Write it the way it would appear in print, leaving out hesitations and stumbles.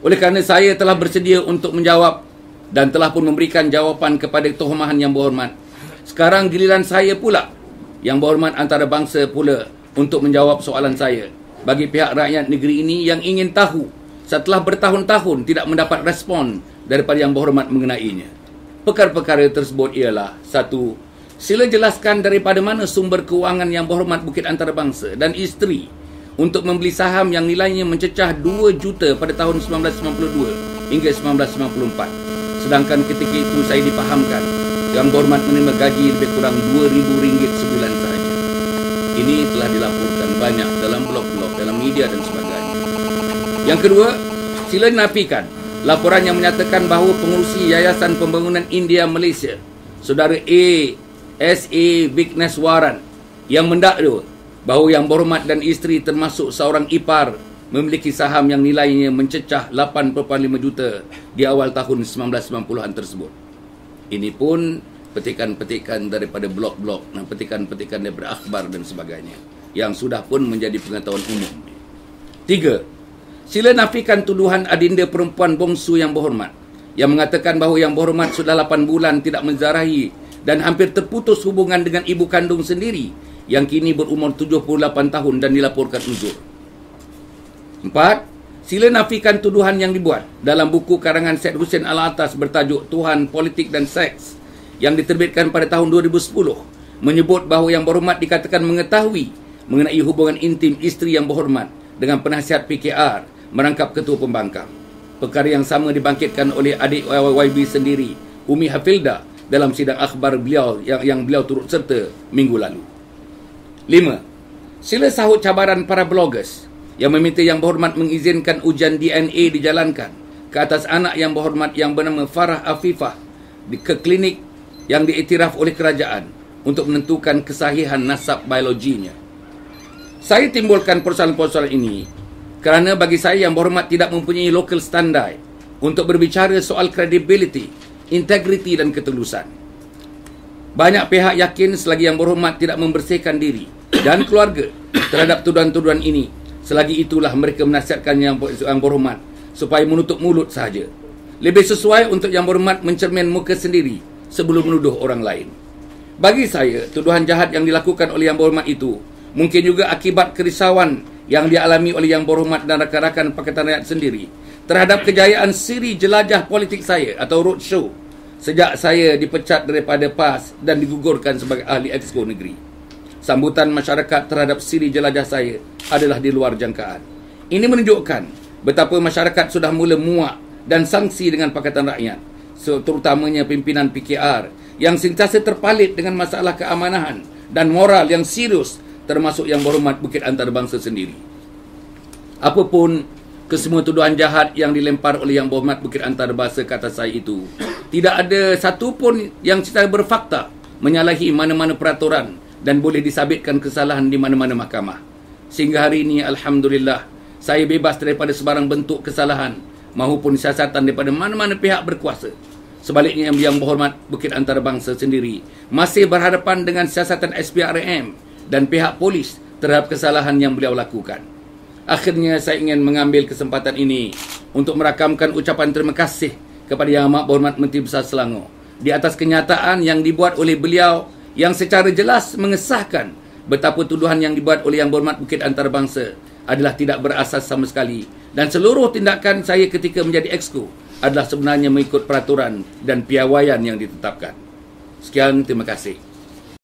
Oleh kerana saya telah bersedia untuk menjawab dan telah pun memberikan jawapan kepada Tuhumahan Yang Berhormat, sekarang giliran saya pula, Yang Berhormat antarabangsa pula, untuk menjawab soalan saya bagi pihak rakyat negeri ini yang ingin tahu setelah bertahun-tahun tidak mendapat respon daripada Yang Berhormat mengenainya. Perkara-perkara tersebut ialah: 1. Sila jelaskan daripada mana sumber kewangan Yang Berhormat Bukit Antarabangsa dan isteri untuk membeli saham yang nilainya mencecah 2 juta pada tahun 1992 hingga 1994. Sedangkan ketika itu saya dipahamkan Yang Berhormat menerima gaji lebih kurang RM2,000 sebulan sahaja. Ini telah dilaporkan banyak dalam blog-blog, dalam media dan sebagainya. Yang kedua, sila nafikan laporan yang menyatakan bahawa pengerusi Yayasan Pembangunan India Malaysia, Saudara S.A. Vigneswaran, yang mendakwa bahawa Yang Berhormat dan isteri termasuk seorang ipar memiliki saham yang nilainya mencecah 8.5 juta di awal tahun 1990-an tersebut. Ini pun petikan-petikan daripada blog-blog dan petikan-petikan daripada akhbar dan sebagainya yang sudah pun menjadi pengetahuan umum. 3. Sila nafikan tuduhan adinda perempuan bongsu Yang Berhormat yang mengatakan bahawa Yang Berhormat sudah 8 bulan tidak menzarahi dan hampir terputus hubungan dengan ibu kandung sendiri yang kini berumur 78 tahun dan dilaporkan uzur. 4. Sila nafikan tuduhan yang dibuat dalam buku karangan Syed Hussein Alatas bertajuk Tuhan, Politik dan Seks yang diterbitkan pada tahun 2010 menyebut bahawa Yang Berhormat dikatakan mengetahui mengenai hubungan intim isteri Yang Berhormat dengan penasihat PKR merangkap ketua pembangkang. Perkara yang sama dibangkitkan oleh adik YB sendiri, Umi Hafilda, dalam sidang akhbar beliau yang beliau turut serta minggu lalu. 5. Sila sahut cabaran para bloggers yang meminta Yang Berhormat mengizinkan ujian DNA dijalankan ke atas anak Yang Berhormat yang bernama Farah Afifah ke klinik yang diiktiraf oleh kerajaan untuk menentukan kesahihan nasab biologinya. Saya timbulkan persoalan-persoalan ini kerana bagi saya Yang Berhormat tidak mempunyai local standard untuk berbicara soal credibility, integriti dan ketulusan. Banyak pihak yakin selagi Yang Berhormat tidak membersihkan diri dan keluarga terhadap tuduhan-tuduhan ini, selagi itulah mereka menasihatkan Yang Berhormat supaya menutup mulut sahaja. Lebih sesuai untuk Yang Berhormat mencermin muka sendiri sebelum menuduh orang lain. Bagi saya, tuduhan jahat yang dilakukan oleh Yang Berhormat itu mungkin juga akibat kerisauan yang dialami oleh Yang Berhormat dan rakan-rakan Pakatan Rakyat sendiri terhadap kejayaan siri jelajah politik saya atau roadshow sejak saya dipecat daripada PAS dan digugurkan sebagai ahli exco negeri. Sambutan masyarakat terhadap siri jelajah saya adalah di luar jangkaan. Ini menunjukkan betapa masyarakat sudah mula muak dan sangsi dengan Pakatan Rakyat, terutamanya pimpinan PKR yang sentiasa terpalit dengan masalah keamanan dan moral yang serius, termasuk Yang Berhormat Bukit Antarabangsa sendiri. Apapun kesemua tuduhan jahat yang dilempar oleh Yang Berhormat Bukit Antarabangsa ke atas saya itu, tidak ada satu pun yang secara berfakta menyalahi mana-mana peraturan dan boleh disabitkan kesalahan di mana-mana mahkamah. Sehingga hari ini, alhamdulillah, saya bebas daripada sebarang bentuk kesalahan maupun siasatan daripada mana-mana pihak berkuasa. Sebaliknya, Yang Berhormat Bukit Antarabangsa sendiri masih berhadapan dengan siasatan SPRM dan pihak polis terhadap kesalahan yang beliau lakukan. Akhirnya, saya ingin mengambil kesempatan ini untuk merakamkan ucapan terima kasih kepada Yang Amat Berhormat Menteri Besar Selangor di atas kenyataan yang dibuat oleh beliau yang secara jelas mengesahkan betapa tuduhan yang dibuat oleh Yang Berhormat Bukit Antarabangsa adalah tidak berasas sama sekali dan seluruh tindakan saya ketika menjadi exco adalah sebenarnya mengikut peraturan dan piawaian yang ditetapkan. Sekian, terima kasih.